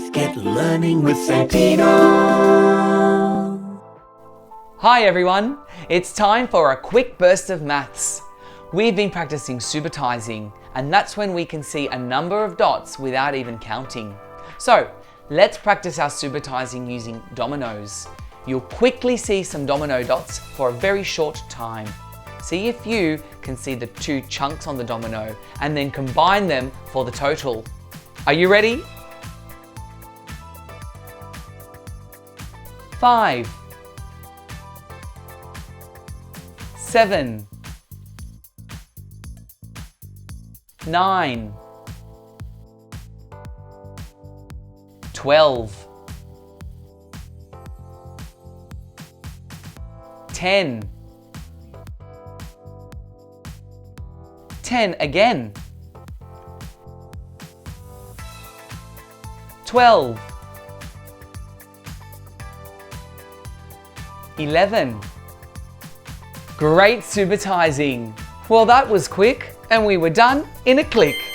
Let's get learning with Santino. Hi everyone, it's time for a quick burst of maths. We've been practicing Subitising, and that's when we can see a number of dots without even counting. So let's practice our Subitising using dominoes. You'll quickly see some domino dots for a very short time. See if you can see the two chunks on the domino and then combine them for the total. Are you ready? 5, 7, 9, 12, 10, 10 again, 12, 11. Great Subitising! Well, that was quick, and we were done in a click.